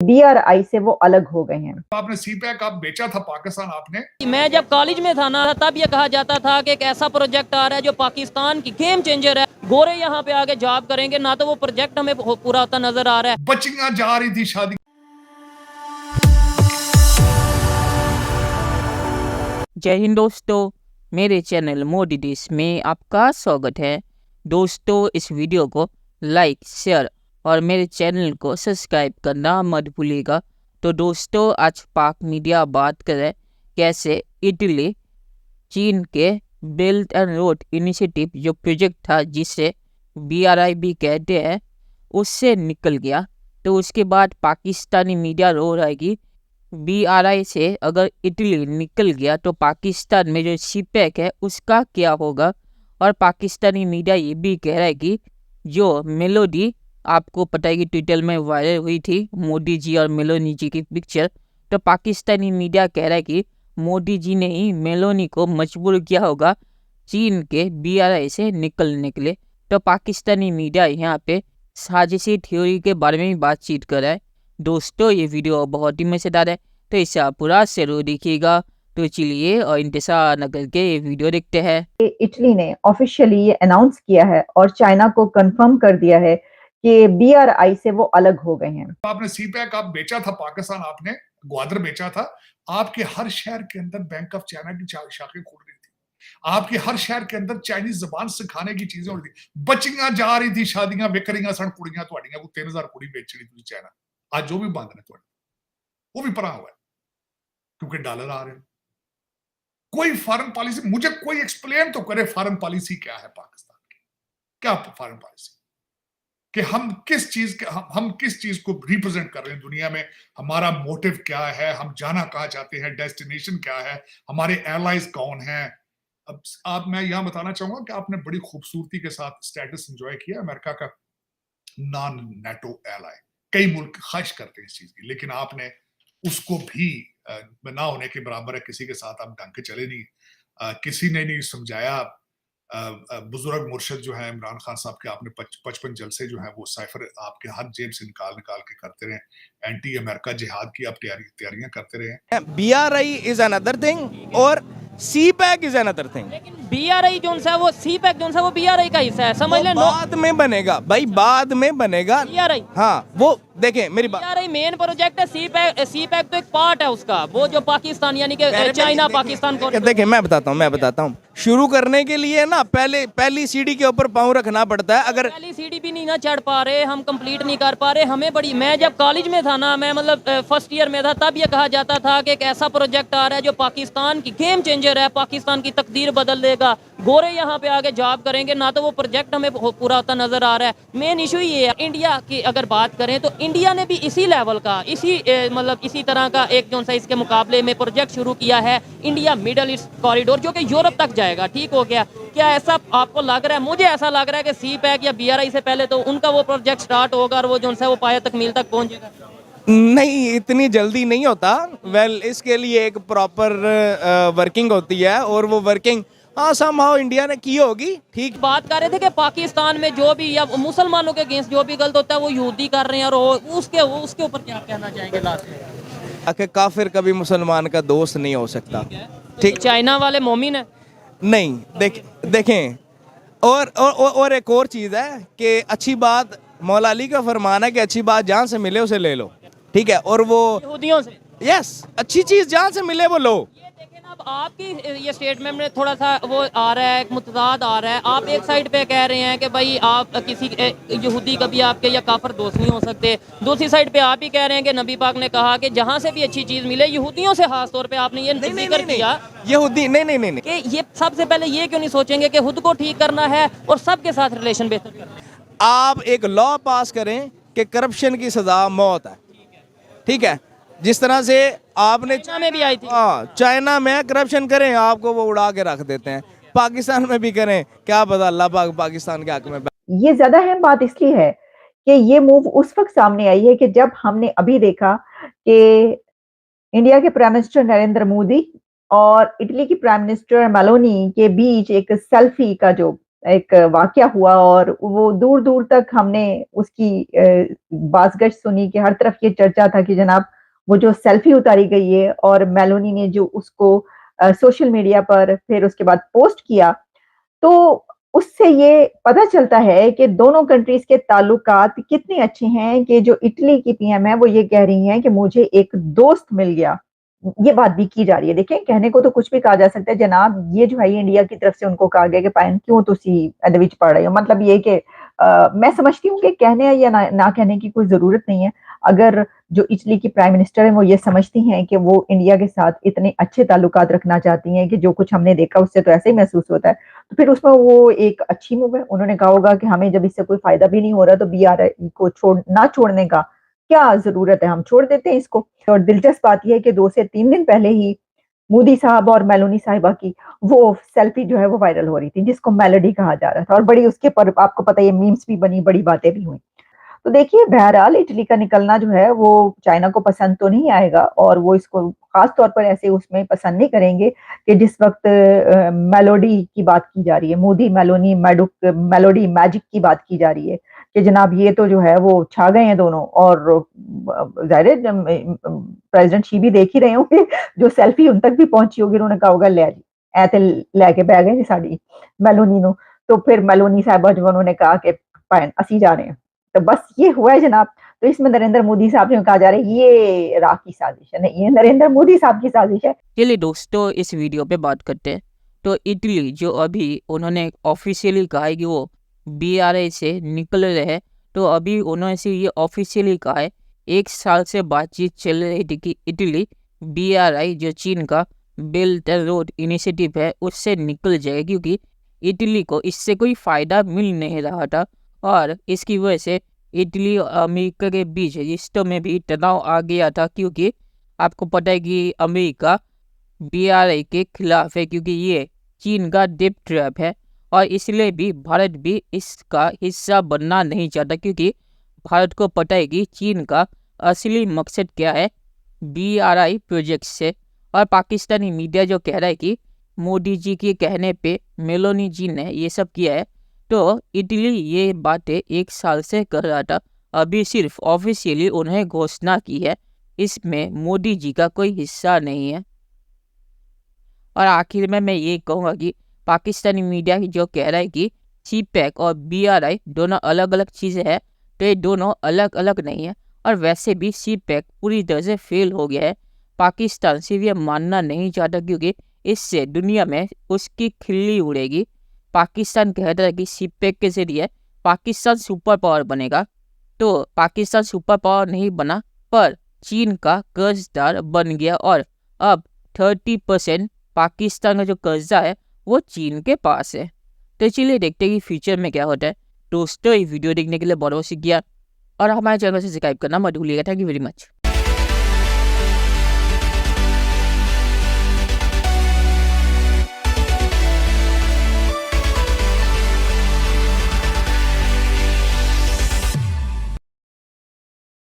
BRI से वो अलग हो गए हैं। आपने सीपैक आप बेचा था पाकिस्तान आपने। मैं जब कॉलेज में था ना तब ये कहा जाता था कि एक ऐसा प्रोजेक्ट आ रहा है जो पाकिस्तान की गेम चेंजर है, गोरे यहाँ पे आके जॉब करेंगे ना, तो वो प्रोजेक्ट हमें पूरा होता नजर आ रहा है। बच्चियां जा रही थी शादी। जय हिंद दोस्तों, मेरे चैनल मोदी डिश में आपका स्वागत है। दोस्तों, इस वीडियो को लाइक, शेयर और मेरे चैनल को सब्सक्राइब करना मत भूलिएगा। तो दोस्तों, आज पाक मीडिया बात करें कैसे इटली चीन के बेल्ट एंड रोड इनिशिएटिव जो प्रोजेक्ट था जिसे BRI भी कहते हैं उससे निकल गया। तो उसके बाद पाकिस्तानी मीडिया रो रहा है कि BRI से अगर इटली निकल गया तो पाकिस्तान में जो सीपैक है उसका क्या होगा। और पाकिस्तानी मीडिया ये भी कह रहा है कि जो मेलोडी आपको पता है कि ट्विटर में वायरल हुई थी मोदी जी और मेलोनी जी की पिक्चर, तो पाकिस्तानी मीडिया कह रहा है कि मोदी जी ने ही मेलोनी को मजबूर किया होगा चीन के BRI से निकलने के लिए। तो पाकिस्तानी मीडिया यहाँ पे साजिशी थ्योरी के बारे में भी बातचीत कर रहा है। दोस्तों, ये वीडियो बहुत ही मजेदार है, तो इसे आप पूरा जरूर देखिएगा। तो चलिए और इंतजार न करके ये वीडियो देखते हैं। इटली ने ऑफिशियली ये अनाउंस किया है और चाइना को कंफर्म कर दिया है कि बीआरआई से वो अलग हो गए हैं। आपने सीपैक आप बेचा था पाकिस्तान आपने, ग्वादर बेचा था। आपके हर शहर के अंदर बैंक ऑफ चाइना की शाखें खुल रही थी। आपके हर शहर के अंदर चाइनीज जबान सिखाने की चीजें हो रही थी। बच्चियां जा रही थी शादियां विक रही सन कुड़ियां तुहाडियां को 3000 कुड़ी बेचनी थी चाइना। आज जो भी बंद ने तुहाडे वो भी परा हुआ है क्योंकि डॉलर आ रहे हैं। कोई फॉरेन पॉलिसी मुझे कोई एक्सप्लेन तो करे, फॉरेन पॉलिसी क्या है पाकिस्तान की? क्या फॉरेन पॉलिसी कि हम किस चीज को रिप्रेजेंट कर रहे हैं दुनिया में? हमारा मोटिव क्या है? हम जाना कहां चाहते हैं? डेस्टिनेशन क्या है? हमारे एलाइज कौन हैं? अब मैं यहां बताना चाहूंगा कि आपने बड़ी खूबसूरती के साथ स्टेटस एंजॉय किया अमेरिका का नॉन नेटो एलाई। कई मुल्क ख्वाहिश करते हैं इस चीज की, लेकिन आपने उसको भी ना होने के बराबर है। किसी के साथ आप ढंग के चले नहीं, किसी ने नहीं समझाया। बुजुर्ग मुर्शद जो है इमरान खान साहब के, आपने 55 जलसे जो है वो साइफर आपके हर जेब से निकाल निकाल के करते रहे। एंटी अमेरिका जिहाद की आप तैयारियां करते रहे। BRI इज अनदर थिंग और सीपैक इज अनदर थिंग। लेकिन BRI जो है वो सीपैक जो है वो BRI का हिस्सा है, समझ लें। बाद में बनेगा भाई, बाद में बनेगा BRI, हाँ वो देखें मेरी बात। BRI मेन प्रोजेक्ट है, सीपैक तो एक पार्ट है उसका, वो जो पाकिस्तान यानी कि चाइना पाकिस्तान को। देखिए मैं बताता हूँ शुरू करने के लिए ना पहली सीढ़ी के ऊपर पाँव रखना पड़ता है। अगर पहली सीढ़ी भी नहीं ना चढ़ पा रहे, हम कंप्लीट नहीं कर पा रहे, हमें बड़ी। मैं जब कॉलेज में था ना, मैं मतलब फर्स्ट ईयर में था, तब ये कहा जाता था कि एक ऐसा प्रोजेक्ट आ रहा है जो पाकिस्तान की गेम चेंजर है, पाकिस्तान की तकदीर बदल देगा, गोरे यहाँ पे आके जॉब करेंगे ना, तो वो प्रोजेक्ट हमें पूरा होता नजर आ रहा है। मेन इशू ये है, इंडिया की अगर बात करें तो इंडिया ने भी इसी लेवल का, मतलब इसी तरह का एक जो सा इसके मुकाबले में प्रोजेक्ट शुरू किया है, इंडिया मिडल ईस्ट कॉरिडोर, जो कि यूरोप तक जाएगा। ठीक हो गया, क्या ऐसा आपको लग रहा है? मुझे ऐसा लग रहा है कि सीपैक या BRI से पहले तो उनका वो प्रोजेक्ट स्टार्ट होगा और वो जो है वो पाया तकमील तक पहुंचेगा। नहीं, इतनी जल्दी नहीं होता। इसके लिए एक प्रॉपर वर्किंग होती है और वो वर्किंग समहाउ इंडिया ने की होगी। ठीक बात कर रहे थे कि पाकिस्तान में जो भी या मुसलमानों के अगेंस्ट जो भी गलत होता है वो यहूदी कर रहे हैं, और उसके ऊपर क्या कहना चाहेंगे लास्ट में? कि काफिर कभी मुसलमान का दोस्त नहीं हो सकता। ठीक, चाइना वाले मोमिन है नहीं देखें और एक और चीज़ है कि अच्छी बात, मौला अली का फरमान है कि अच्छी बात जहाँ से मिले उसे ले लो। ठीक है, और वो यहूदियों से। यस, अच्छी चीज़ जहाँ से मिले वो लो। ये देखें ना, अब आपकी ये स्टेटमेंट में थोड़ा सा वो आ रहा है, एक मुतजाद आ रहा है। आप एक साइड पे कह रहे हैं कि भाई आप किसी यहूदी कभी आपके या काफिर दोस्त नहीं हो सकते, दूसरी साइड पे आप ही कह रहे हैं कि नबी पाक ने कहा कि जहाँ से भी अच्छी चीज़ मिले यहूदियों से, खास तौर पे आपने ये जिक्र किया यहूदी नहीं कि ये सबसे पहले ये क्यों नहीं सोचेंगे कि खुद को ठीक करना है और सबके साथ रिलेशन बेहतर करना है? आप एक लॉ पास करें कि करप्शन की सजा मौत है। ठीक है, जिस तरह से आपने चाइना में भी आई थी। चाइना में करप्शन करें आपको वो उड़ा के रख देते हैं, पाकिस्तान में भी करें, क्या पता अल्लाह पाक पाकिस्तान के हक में। ये ज्यादा अहम बात इसलिए है कि ये मूव उस वक्त सामने आई है कि जब हमने अभी देखा कि इंडिया के प्राइम मिनिस्टर नरेंद्र मोदी और इटली की प्राइम मिनिस्टर मेलोनी के बीच एक सेल्फी का जो एक वाक़या हुआ और वो दूर-दूर तक हमने उसकी बाज़गश्त सुनी कि हर तरफ ये चर्चा था कि जनाब वो जो सेल्फ़ी उतारी गई है और मेलोनी ने जो उसको सोशल मीडिया पर फिर उसके बाद पोस्ट किया, तो उससे ये पता चलता है कि दोनों कंट्रीज़ के ताल्लुकात कितने अच्छे हैं कि जो इटली की पीएम है, वो ये कह रही हैं कि मुझे एक दोस्त मिल गया। ये बात भी की जा रही है। देखिए, कहने को तो कुछ भी कहा जा सकता है, जनाब ये जो है ये इंडिया की तरफ से उनको कहा गया कि पायन क्यों तुसी ਇਹਦੇ ਵਿੱਚ पड़ रहे हो? मतलब ये कि मैं समझती हूँ कि कहने या ना कहने की कोई ज़रूरत नहीं है। अगर जो इटली की प्राइम मिनिस्टर हैं, वो ये समझती हैं कि वो इंडिया के साथ इतने अच्छे ताल्लुकात रखना चाहती हैं कि जो कुछ हमने देखा उससे तो ऐसे ही महसूस होता है। तो फिर उसमें वो एक अच्छी मूव है। उन्होंने कहा होगा कि हमें जब इससे कोई फ़ायदा भी नहीं हो रहा तो बीआरआई को ना छोड़ने का क्या ज़रूरत है? हम छोड़ देते हैं इसको। और दिलचस्प बात ये है कि 2 से 3 दिन पहले ही मोदी साहब और मेलोनी साहिबा की वो सेल्फी जो है वो वायरल हो रही थी, जिसको मेलोडी कहा जा रहा था और बड़ी उसके पर आपको पता है ये मीम्स भी बनी, बड़ी बातें भी हुई। तो देखिए बहरहाल इटली का निकलना जो है वो चाइना को पसंद तो नहीं आएगा और वो इसको ख़ास तौर पर ऐसे उसमें पसंद नहीं करेंगे कि जिस वक़्त मेलोडी की बात की जा रही है, मोदी मेलोनी मेलोडी मैजिक की बात की जा रही है कि जनाब ये तो जो है वो छा गए हैं दोनों और ज़ाहिर है प्रेज़िडेंट शी भी देख ही रहे होंगे जो सेल्फी उन तक भी पहुँची होगी उन्होंने कहा होगा लै जी, ऐ ते लैके बह गए ने साडी मेलोनी ਨੂੰ। तो फिर मेलोनी साहिबा जो उन्होंने कहा कि भैन असी जा रहे हैं। तो बस ये हुआ है जनाब। तो इसमें नरेंद्र मोदी साहब ने कहा जा रहा है ये राह की साजिश है, नहीं ये नरेंद्र मोदी साहब की साजिश है। चलिए दोस्तों, इस वीडियो पे बात करते हैं। तो इटली जो अभी उन्होंने ऑफिशियली कहा है कि वो बीआरआई से निकल रहे हैं, तो अभी उन्होंने से ये ऑफिशियली कहा है। 1 साल से बातचीत चल रही थी कि इटली बीआरआई जो चीन का बेल्ट एंड रोड इनिशिएटिव है उससे निकल जाएगा, क्योंकि इटली को इससे कोई फ़ायदा मिल नहीं रहा था और इसकी वजह से इटली और अमेरिका के बीच रिश्तों में भी तनाव आ गया था, क्योंकि आपको पता है कि अमेरिका बीआरआई के खिलाफ है, क्योंकि ये चीन का डेप ट्रैप है और इसलिए भी भारत भी इसका हिस्सा बनना नहीं चाहता, क्योंकि भारत को पता है कि चीन का असली मकसद क्या है बीआरआई प्रोजेक्ट से। और पाकिस्तानी मीडिया जो कह रहा है कि मोदी जी के कहने पे मेलोनी जी ने ये सब किया है, तो इटली ये बातें 1 साल से कर रहा था। अभी सिर्फ ऑफिशियली उन्हें घोषणा की है, इसमें मोदी जी का कोई हिस्सा नहीं है। और आखिर में मैं ये कहूँगा कि पाकिस्तानी मीडिया जो कह रहा है कि सीपैक और बीआरआई दोनों अलग अलग चीज़ें हैं, तो ये दोनों अलग अलग नहीं है। और वैसे भी सीपैक पूरी तरह से फेल हो गया है। पाकिस्तान सिर्फ ये मानना नहीं चाहता, क्योंकि इससे दुनिया में उसकी खिल्ली उड़ेगी। पाकिस्तान कहता है कि सीपैक के जरिए पाकिस्तान सुपर पावर बनेगा, तो पाकिस्तान सुपर पावर नहीं बना, पर चीन का कर्जदार बन गया और अब 30% पाकिस्तान का जो कर्जा है वो चीन के पास है। तो चलिए देखते हैं कि फ्यूचर में क्या होता है। दोस्तों, ये वीडियो देखने के लिए बहुत बहुत शुक्रिया और हमारे चैनल से सब्सक्राइब करना मत भूलिएगा। Thank you very much.